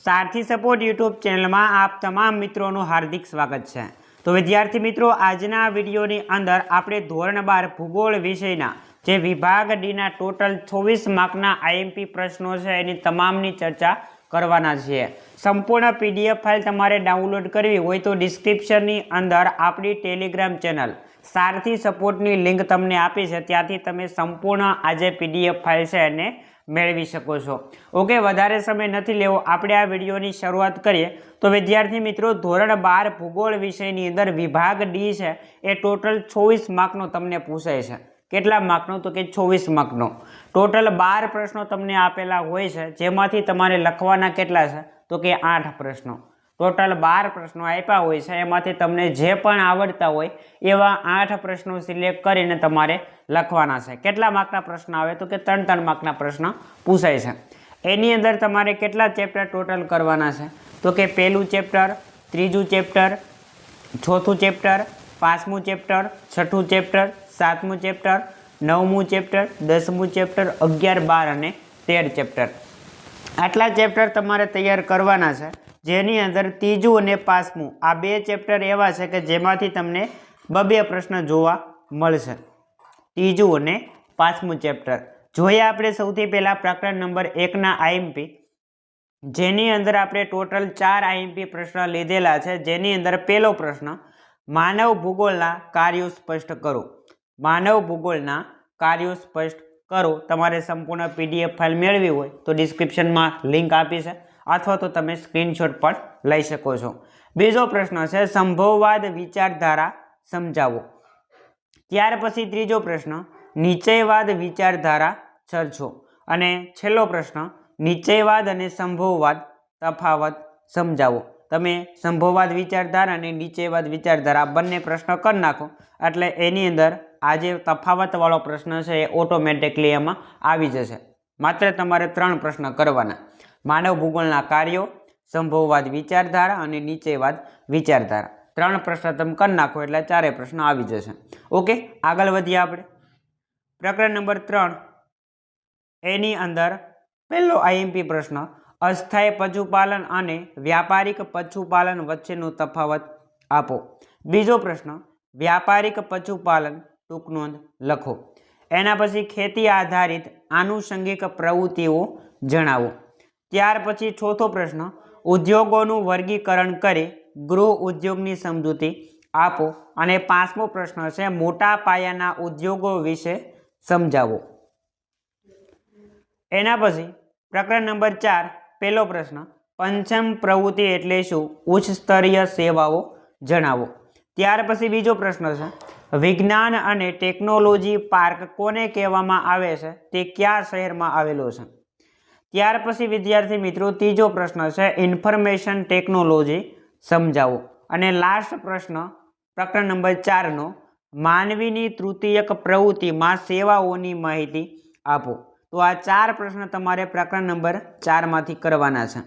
सारथी support YouTube channel में आप तमाम मित्रों हार्दिक स्वागत है। तो विद्यार्थी मित्रों, आजना वीडियोनी अंदर आपणे धोरण 12 भूगोल विषयना जे विभाग डी ना टोटल 24 मार्कना आईएमपी प्रश्नों है एनी तमामनी चर्चा करवाना छे। संपूर्ण पीडीएफ फाइल तमारे डाउनलॉड करवी होय तो डिस्क्रिप्शननी अंदर आपणी टेलिग्राम चेनल सारथी सपोर्टनी लिंक तमने आपी छे, त्याथी तमे संपूर्ण आज पीडीएफ फाइल छे एने मेळवी शको छो। ओके, वधारे समय नहीं लेवो, आपणे आ विडियोनी शरूआत करीए। तो विद्यार्थी मित्रों, धोरण 12 भूगोल विषयनी अंदर विभाग डी है ए टोटल 24 मार्कनो तमने पूछाय छे। केटला मार्कनो? तो के 24 मार्कनो। टोटल 12 प्रश्नों तमने आपेला होय छे, जेमांथी तमारे लखवाना केटला छे? तो के 8 प्रश्नों। टोटल 12 प्रश्नों आप्या होय छे, एमांथी तमने जे पण आवडता होय एवा 8 प्रश्नों सिलेक्ट करीने तमारे लखवाना छे। केटला मार्कना प्रश्न आवे? तो के 3 मार्कना प्रश्न पूछाय छे। एनी अंदर तमारे केटला चेप्टर टोटल करवाना छे? तो के पहेलुं चेप्टर, त्रीजुं चेप्टर, चौथुं चेप्टर, पांचमुं चेप्टर, छठुं चेप्टर, सातमुं चेप्टर, नवमुं चेप्टर, 10मुं चेप्टर, 11, 12 અને 13 चेप्टर। आटला चेप्टर तमारे तैयार करवाना छे, जेनी अंदर तीजું અને પાંચમું आ 2 चेप्टर एवा छे के जेमांथी तमने 2 प्रश्न जोवा मळशे। तीजું અને પાંચમું चेप्टर जोईए आपणे सौथी पहेला प्रकरण नंबर 1 ना आईएमपी, जेनी अंदर आपणे टोटल 4 आईएमपी प्रश्न लीधेला छे। जेनी अंदर पहेलो प्रश्न, मानव भूगोळना कार्यो स्पष्ट करो। मानव भूगोळना कार्यो स्पष्ट करो। तमारे संपूर्ण पीडीएफ फाइल मेळवी होय तो डिस्क्रिप्शन में लिंक आपी छे, अथवा तो तमे स्क्रीनशॉट पण लई शको छो। बीजो प्रश्न है संभववाद विचारधारा समझावो। त्यार पछी त्रीजो प्रश्न, निश्चयवाद विचारधारा चर्चो। अने छेल्लो प्रश्न, निश्चयवाद अने संभववाद तफावत समझावो। तमे संभववाद विचारधारा अने निश्चयवाद विचारधारा बंने प्रश्न कर नाखो एटले एनी अंदर आज तफावत वाळो प्रश्न है ऑटोमेटिकली एमां आवी जशे। मात्र तमारे 3 प्रश्न करवाना, मानव भूगोळना कार्यो, संभववाद विचारधारा अने निश्चयवाद विचारधारा। 3 प्रश्न तमे कर नाखो एटले 4 प्रश्न आवी जशे। ओके, आगळ वधीए आपणे। प्रकरण नंबर 3 एनी अंदर पहेलो आईएमपी प्रश्न, अस्थायी पशुपालन अने व्यापारिक पशुपालन वच्चेनो तफावत आपो। बीजो प्रश्न, व्यापारिक पशुपालन टूंक नोंध लखो। एना पछी खेती आधारित आनुषंगिक प्रवृत्तिओ जणावो। त्यार पछी चौथो प्रश्न, उद्योगोनुं वर्गीकरण करे गृह उद्योगनी समजूती आपो। अने 5मो प्रश्न है मोटा पायाना उद्योगों विषे समझावो। एना पछी प्रकरण नंबर 4 पहेलो प्रश्न, पंचम प्रवृत्ति एटले शुं? उच्च स्तरीय सेवाओ जणावो। त्यार पछी बीजो प्रश्न है विज्ञान अने टेक्नोलॉजी पार्क कोने कहेवामां आवे छे? ते क्या शहर में आवेलो छे? त्यार पछी विद्यार्थी मित्रों तीजो प्रश्न है इन्फॉर्मेशन टेक्नोलॉजी समझावो। अने लास्ट प्रश्न प्रकरण नंबर 4 नो, मानवीनी तृतीयक प्रवृत्ति में सेवाओनी माहिती आपो। तो आ 4 प्रश्न तमारे प्रकरण नंबर 4 मांथी करवाना छे।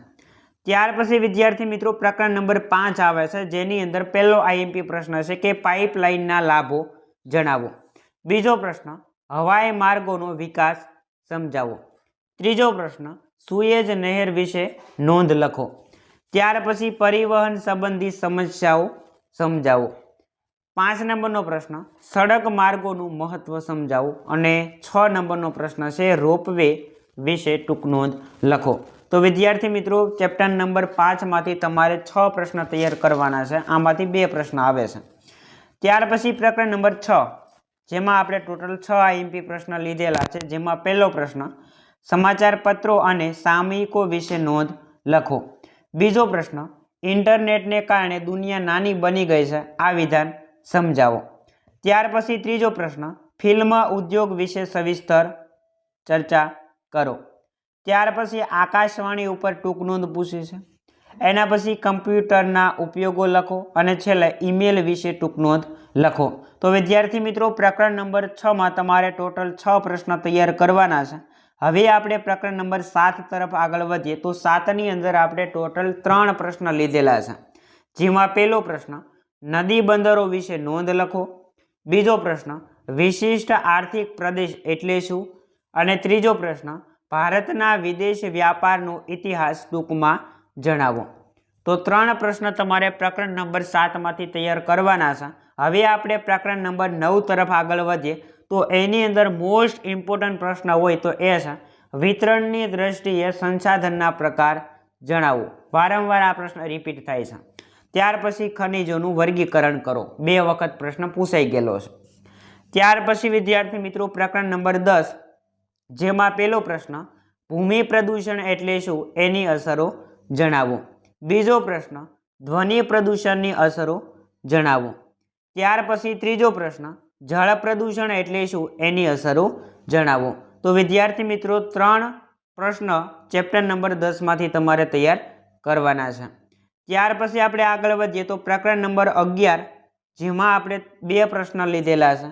त्यार पछी विद्यार्थी मित्रों प्रकरण नंबर 5 आवे छे, जेनी अंदर पहेलो आईएमपी प्रश्न है कि पाइपलाइनना लाभो जणावो। बीजो प्रश्न, हवाई मार्गोनो विकास समझावो। त्रीजो प्रश्न, सुएज नहेर विषे नोंध लखो। त्यार पछी परिवहन संबंधी समस्याओ समझावो। 5 नंबरनो प्रश्न, सड़क मार्गोनुं महत्व समझावो। अने 6 नंबरनो प्रश्न है रोपवे विषे टूंक नोंध लखो। तो विद्यार्थी मित्रों चेप्टर नंबर 5 मांथी तमारे 6 प्रश्न तैयार करवाना है। आमांथी 2 प्रश्न आवे छे। त्यार पछी प्रकरण नंबर 6 जेमां आपणे टोटल 6 आईएमपी प्रश्न लीधेला छे। जेमां पहेलो प्रश्न, समाचार पत्रों अने सामयिको विषे नोंध लखो। बीजो प्रश्न, इंटरनेट ने कारणे दुनिया नानी बनी गई है, आ विधान समझावो। त्यार पछी त्रीजो प्रश्न, फिल्म उद्योग विषे सविस्तर चर्चा करो। त्यार पछी आकाशवाणी उपर टूंक नोंध पूछी छे। एना पछी कम्प्यूटरना उपयोगो लखो। अने छेल्ले ईमेल विषे टूंक नोंध लखो। तो विद्यार्थी मित्रों प्रकरण नंबर 6 में तमारे टोटल 6 प्रश्न तैयार करवाना छे। हवे आपणे प्रकरण नंबर 7 तरफ आगळ वधीए। तो 7 अंदर आपणे टोटल 3 प्रश्न लीधेला छे, जेमां पहेलो प्रश्न, नदी बंदरो विषे नोंध लखो। बीजो प्रश्न, विशिष्ट आर्थिक प्रदेश एटले शुं? अने त्रीजो प्रश्न, भारतना विदेश व्यापारनो इतिहास टूंकमां જણાવો। તો 3 પ્રશ્ન તમારે પ્રકરણ નંબર 7 માંથી તૈયાર કરવાના છે। હવે આપણે પ્રકરણ નંબર 9 તરફ આગળ વધીએ તો એની અંદર મોસ્ટ ઇમ્પોર્ટન્ટ પ્રશ્ન હોય તો એ છે વિતરણની દ્રષ્ટિએ સંસાધનના પ્રકાર જણાવો। વારંવાર આ પ્રશ્ન રિપીટ થાય છે। ત્યાર પછી ખનિજોનું વર્ગીકરણ કરો, 2 વખત પ્રશ્ન પૂછાઈ ગયેલો છે। ત્યાર પછી વિદ્યાર્થી મિત્રો પ્રકરણ નંબર 10 જેમાં પહેલો પ્રશ્ન ભૂમિ પ્રદૂષણ એટલે શું એની અસરો જણાવો। બીજો પ્રશ્ન ધ્વનિ પ્રદૂષણની અસરો જણાવો। ત્યાર પછી ત્રીજો પ્રશ્ન જળ પ્રદૂષણ એટલે શું એની અસરો જણાવો। તો વિદ્યાર્થી મિત્રો 3 પ્રશ્ન ચેપ્ટર નંબર 10 માંથી તમારે તૈયાર કરવાના છે। ત્યાર પછી આપણે આગળ વધીએ તો પ્રકરણ નંબર 11 જેમાં આપણે 2 પ્રશ્ન લીધેલા છે।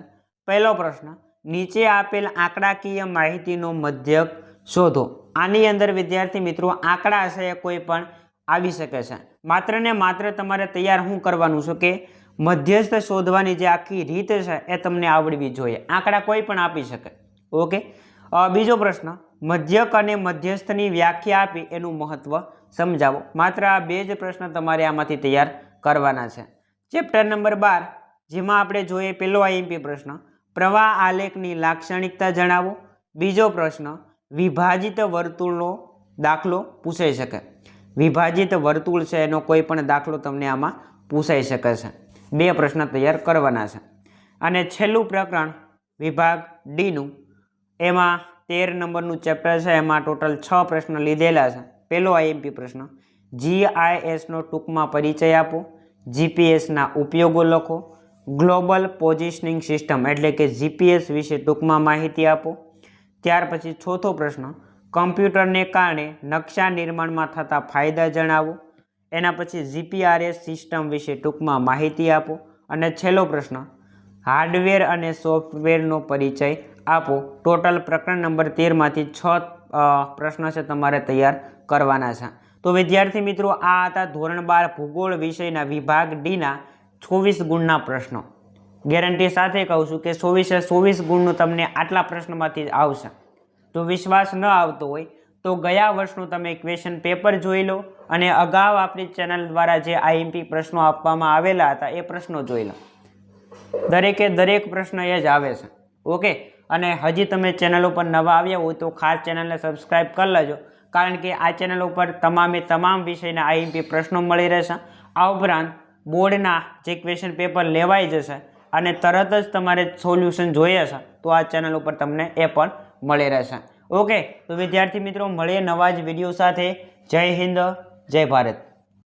પહેલો પ્રશ્ન નીચે આપેલ આંકડાકીય માહિતીનો મધ્યક શોધો। આની અંદર વિદ્યાર્થી મિત્રો આંકડા છે એ કોઈ પણ આવી શકે છે, માત્ર ને માત્ર તમારે તૈયાર શું કરવાનું છે કે મધ્યસ્થ શોધવાની જે આખી રીત છે એ તમને આવડવી જોઈએ। આંકડા કોઈ પણ આપી શકે। ઓકે, બીજો પ્રશ્ન મધ્યક અને મધ્યસ્થની વ્યાખ્યા આપી એનું મહત્વ સમજાવો। માત્ર આ 2 જ પ્રશ્ન તમારે આમાંથી તૈયાર કરવાના છે। ચેપ્ટર નંબર 12 જેમાં આપણે જોઈએ પહેલો આઈએમપી પ્રશ્ન પ્રવાહ આલેખની લાક્ષણિકતા જણાવો। બીજો પ્રશ્ન વિભાજિત વર્તુળનો દાખલો પૂછાઈ શકે। વિભાજિત વર્તુળ છે એનો કોઈ પણ દાખલો તમને આમાં પૂછાઈ શકે છે। 2 પ્રશ્ન તૈયાર કરવાના છે। અને છેલ્લું પ્રકરણ વિભાગ ડીનું એમાં 13 નંબરનું ચેપ્ટર છે, એમાં ટોટલ 6 પ્રશ્ન લીધેલા છે। પહેલો આઈએમપી પ્રશ્ન જીઆઈએસનો ટૂંકમાં પરિચય આપો। જીપીએસના ઉપયોગો લખો। ગ્લોબલ પોઝિશનિંગ સિસ્ટમ એટલે કે જીપીએસ વિશે ટૂંકમાં માહિતી આપો। ત્યાર પછી ચોથો પ્રશ્ન કમ્પ્યુટરને કારણે નકશા નિર્માણમાં થતા ફાયદા જણાવો। એના પછી જીપીઆરએસ સિસ્ટમ વિશે ટૂંકમાં માહિતી આપો। અને છેલ્લો પ્રશ્ન હાર્ડવેર અને સોફ્ટવેરનો પરિચય આપો। ટોટલ પ્રકરણ નંબર 13 માંથી 6 પ્રશ્ન છે તમારે તૈયાર કરવાના છે। તો વિદ્યાર્થી મિત્રો આ હતા ધોરણ 12 ભૂગોળ વિષયના વિભાગ ડીના 24 ગુણના પ્રશ્નો। ગેરંટી સાથે કહું છું કે 24 ગુણનું તમને આટલા પ્રશ્નમાંથી જ આવશે। જો વિશ્વાસ ન આવતો હોય તો ગયા વર્ષનું તમે ક્વેશ્ચન પેપર જોઈ લો અને અગાઉ આપણી ચેનલ દ્વારા જે આઈએમપી પ્રશ્નો આપવામાં આવેલા હતા એ પ્રશ્નો જોઈ લો। દરેકે દરેક પ્રશ્ન એ જ આવે છે। ઓકે, અને હજી તમે ચેનલ ઉપર નવા આવ્યા હોય તો ખાસ ચેનલને સબસ્ક્રાઈબ કરી લેજો, કારણ કે આ ચેનલ ઉપર તમામ વિષયના આઈએમપી પ્રશ્નો મળી રહેશે। આ ઉપરાંત બોર્ડના જે ક્વેશ્ચન પેપર લેવાઈ જશે અને તરત જ તમારે સોલ્યુશન જોઈએ છે તો આ ચેનલ ઉપર તમને એ પણ મળી રહેશે। ઓકે, તો વિદ્યાર્થી મિત્રો મળીએ નવા જ વિડીયો સાથે। જય હિન્દ, જય ભારત।